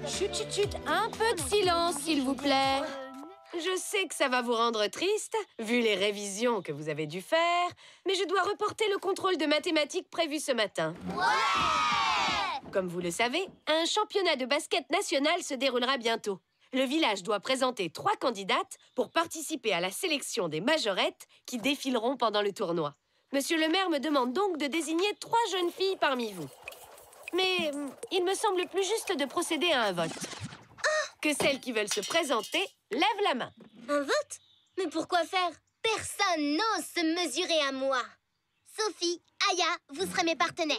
Chut, chut, chut, un peu de silence, s'il vous plaît. Je sais que ça va vous rendre triste, vu les révisions que vous avez dû faire, mais je dois reporter le contrôle de mathématiques prévu ce matin. Ouais! Comme vous le savez, un championnat de basket national se déroulera bientôt. Le village doit présenter 3 candidates pour participer à la sélection des majorettes qui défileront pendant le tournoi. Monsieur le maire me demande donc de désigner 3 jeunes filles parmi vous. Mais il me semble plus juste de procéder à un vote. Que celles qui veulent se présenter lèvent la main. Un vote? Mais pourquoi faire? Personne n'ose se mesurer à moi. Sophie, Aya, vous serez mes partenaires.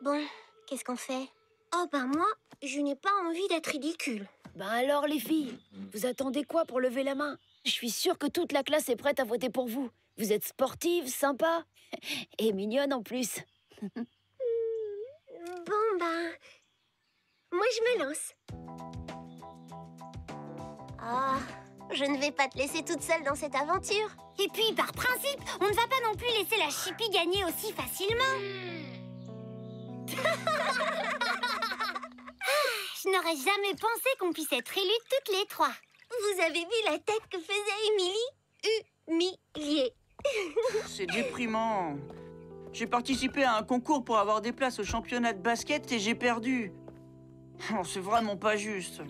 Bon, qu'est-ce qu'on fait? Oh ben moi, je n'ai pas envie d'être ridicule. Ben alors les filles, vous attendez quoi pour lever la main? Je suis sûre que toute la classe est prête à voter pour vous. Vous êtes sportive, sympa et mignonne en plus. Bon ben... moi je me lance. Ah, je ne vais pas te laisser toute seule dans cette aventure. Et puis par principe, on ne va pas non plus laisser la chipie gagner aussi facilement. Je n'aurais jamais pensé qu'on puisse être élus toutes les 3. Vous avez vu la tête que faisait Émilie? Humiliée. C'est déprimant. J'ai participé à un concours pour avoir des places au championnat de basket et j'ai perdu. Oh, c'est vraiment pas juste.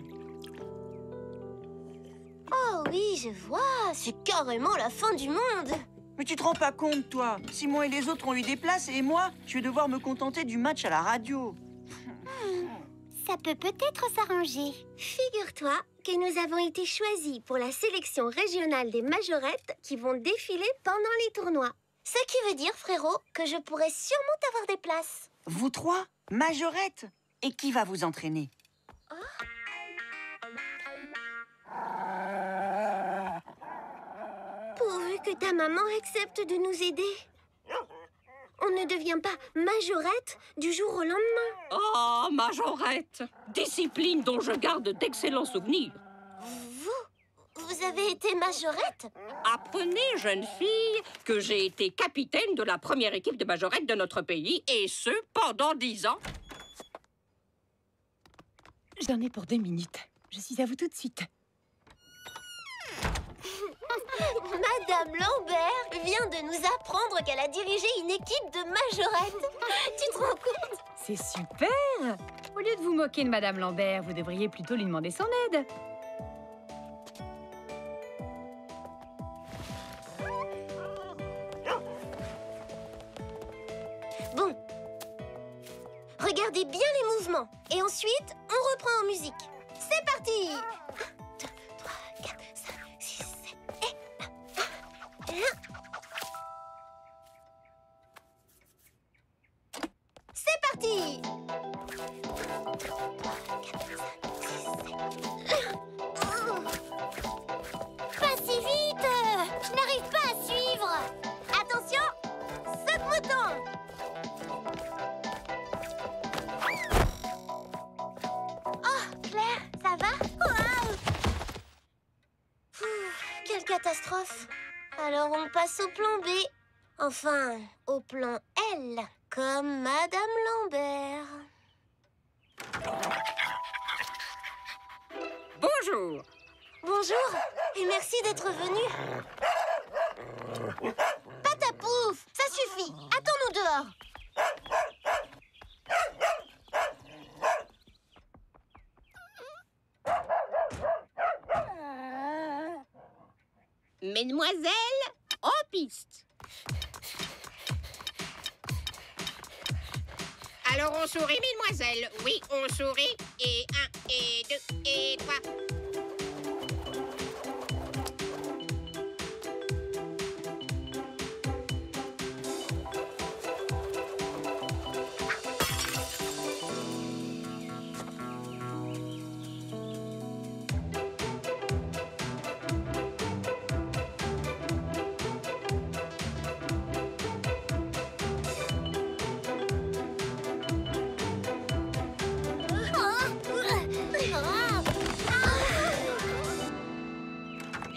Oh oui, je vois. C'est carrément la fin du monde. Mais tu te rends pas compte, toi? Simon et les autres ont eu des places et moi, je vais devoir me contenter du match à la radio. Ça peut peut-être s'arranger. Figure-toi que nous avons été choisis pour la sélection régionale des majorettes qui vont défiler pendant les tournois. Ce qui veut dire, frérot, que je pourrais sûrement avoir des places. Vous 3, majorettes? Et qui va vous entraîner? Pourvu que ta maman accepte de nous aider. On ne devient pas majorette du jour au lendemain. Oh, majorette! Discipline dont je garde d'excellents souvenirs. Vous avez été majorette? Apprenez, jeune fille, que j'ai été capitaine de la première équipe de majorette de notre pays, et ce, pendant 10 ans. J'en ai pour 2 minutes. Je suis à vous tout de suite. Madame Lambert vient de nous apprendre qu'elle a dirigé une équipe de majorettes. Tu te rends compte? C'est super! Au lieu de vous moquer de Madame Lambert, vous devriez plutôt lui demander son aide. Bon. Regardez bien les mouvements. Et ensuite, on reprend en musique. C'est parti! 1, 2, 3, 4, 5, 6, 7 et 1. C'est parti! 2, 3, 4, 5, 6, 7. Pas si vite! Je n'arrive pas à suivre! Attention! Saute mouton! Oh, Claire, ça va? Waouh! Quelle catastrophe! Alors on passe au plan B. Enfin, au plan L, comme Madame Lambert. Bonjour! Bonjour, et merci d'être venu. Patapouf, ça suffit. Attends-nous dehors. Mesdemoiselles, en piste! Alors on sourit, mesdemoiselles. Oui, on sourit. Et 1, et 2, et 3.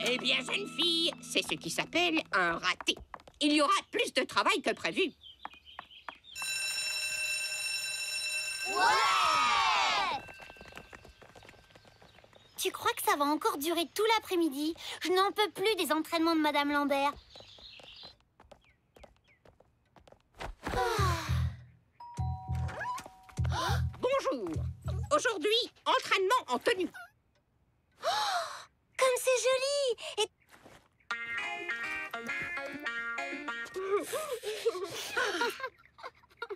Eh bien, jeune fille, c'est ce qui s'appelle un raté. il y aura plus de travail que prévu. Ouais! Tu crois que ça va encore durer tout l'après-midi? Je n'en peux plus des entraînements de Madame Lambert. Bonjour. Aujourd'hui, entraînement en tenue. Comme c'est joli! Et...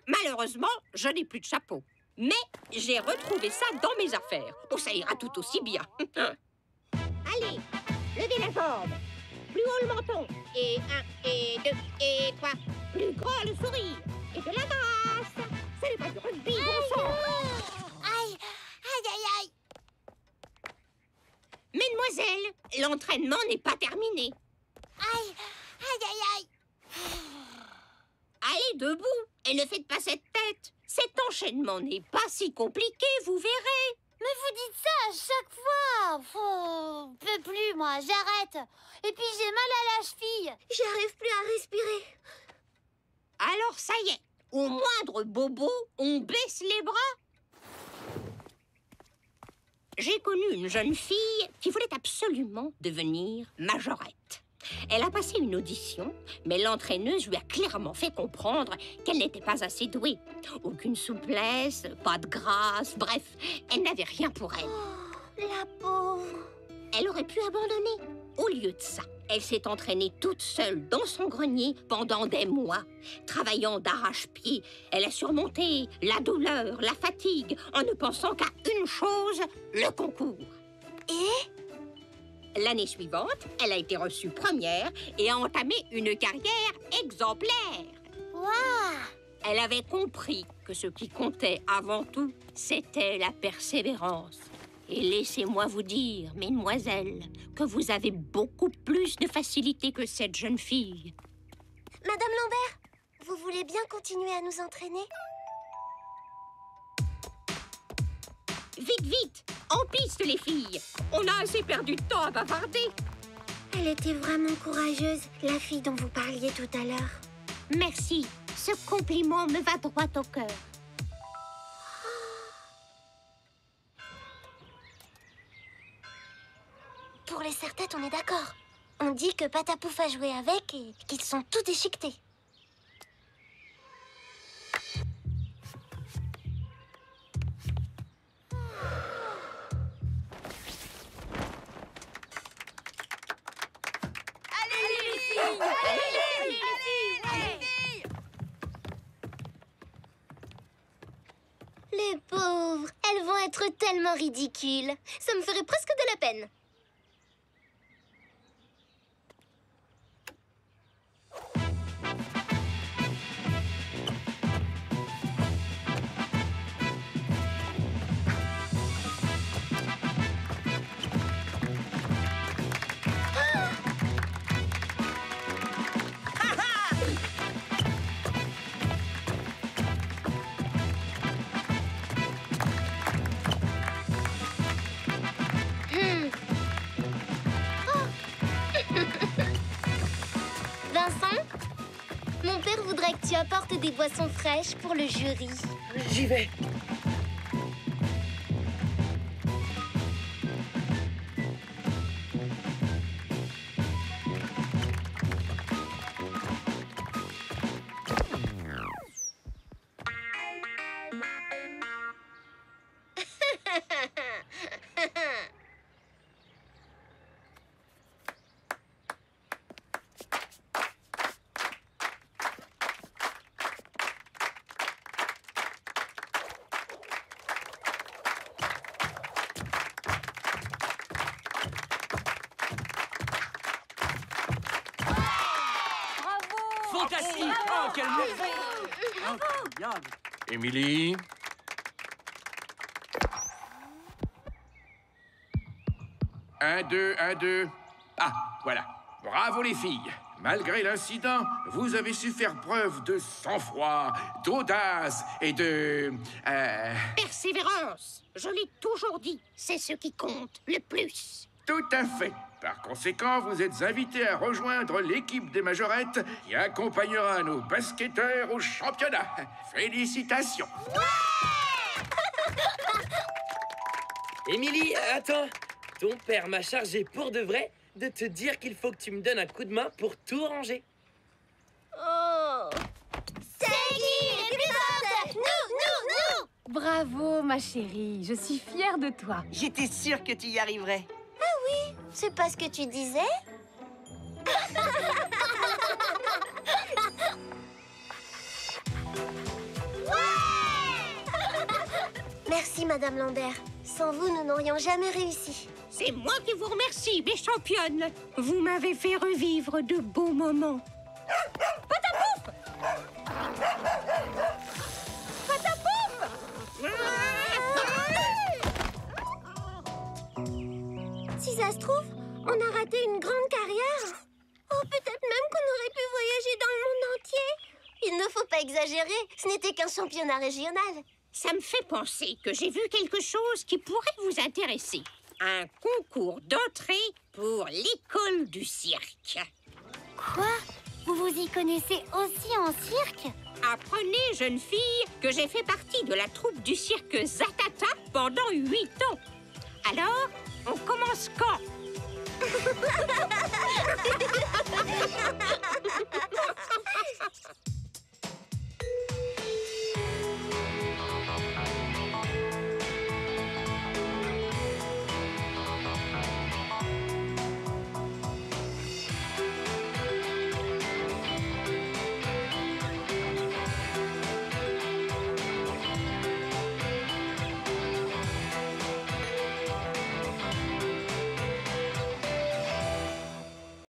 Malheureusement, je n'ai plus de chapeau. Mais j'ai retrouvé ça dans mes affaires. Oh, ça ira tout aussi bien. Allez, levez la jambe. Plus haut le menton. Et 1, et 2, et 3. Plus grand le sourire. Et de la masse. Ce n'est pas du rugby, bon sang. Aïe! Aïe, aïe, aïe! Mesdemoiselles, l'entraînement n'est pas terminé. Aïe! Aïe, aïe, aïe! Allez, debout, et ne faites pas cette tête. Cet enchaînement n'est pas si compliqué, vous verrez. Mais vous dites ça à chaque fois! Oh, je peux plus, moi, j'arrête! Et puis j'ai mal à la cheville! J'arrive plus à respirer! Alors ça y est, au moindre bobo, on baisse les bras. J'ai connu une jeune fille qui voulait absolument devenir majorette. Elle a passé une audition, mais l'entraîneuse lui a clairement fait comprendre qu'elle n'était pas assez douée. Aucune souplesse, pas de grâce, bref, elle n'avait rien pour elle. Oh, la pauvre! Elle aurait pu abandonner. Au lieu de ça, elle s'est entraînée toute seule dans son grenier pendant des mois. Travaillant d'arrache-pied, elle a surmonté la douleur, la fatigue, en ne pensant qu'à une chose, le concours. Et? L'année suivante, elle a été reçue première et a entamé une carrière exemplaire. Waouh! Elle avait compris que ce qui comptait avant tout, c'était la persévérance. Et laissez-moi vous dire, mesdemoiselles, que vous avez beaucoup plus de facilité que cette jeune fille. Madame Lambert, vous voulez bien continuer à nous entraîner? Vite, vite! En piste, les filles! On a assez perdu de temps à bavarder. Elle était vraiment courageuse, la fille dont vous parliez tout à l'heure. Merci. Ce compliment me va droit au cœur. Pour les serre-têtes, on est d'accord. On dit que Patapouf a joué avec et qu'ils sont tous déchiquetés. Les pauvres, elles vont être tellement ridicules. Ça me ferait presque de la peine. Vincent, mon père voudrait que tu apportes des boissons fraîches pour le jury. J'y vais. Fantastique! Oh, quelle merveille! Incroyable! Émilie? Un, deux, un, deux. Ah, voilà. Bravo les filles. Malgré l'incident, vous avez su faire preuve de sang-froid, d'audace et de... Persévérance! Je l'ai toujours dit, c'est ce qui compte le plus. Tout à fait. Par conséquent, vous êtes invités à rejoindre l'équipe des majorettes qui accompagnera nos basketteurs au championnat. Félicitations. Émilie, attends. Ton père m'a chargé pour de vrai de te dire qu'il faut que tu me donnes un coup de main pour tout ranger. Oh. C'est qui les plus fortes? Nous! Bravo, ma chérie. Je suis fière de toi. J'étais sûre que tu y arriverais. C'est pas ce que tu disais? Merci, Madame Lambert. Sans vous, nous n'aurions jamais réussi. C'est moi qui vous remercie, mes championnes. Vous m'avez fait revivre de beaux moments. Si ça se trouve, on a raté une grande carrière. Oh, peut-être même qu'on aurait pu voyager dans le monde entier. Il ne faut pas exagérer, ce n'était qu'un championnat régional. Ça me fait penser que j'ai vu quelque chose qui pourrait vous intéresser. Un concours d'entrée pour l'école du cirque. Quoi? Vous vous y connaissez aussi en cirque? Apprenez, jeune fille, que j'ai fait partie de la troupe du cirque Zatata pendant 8 ans. Alors, on commence quand?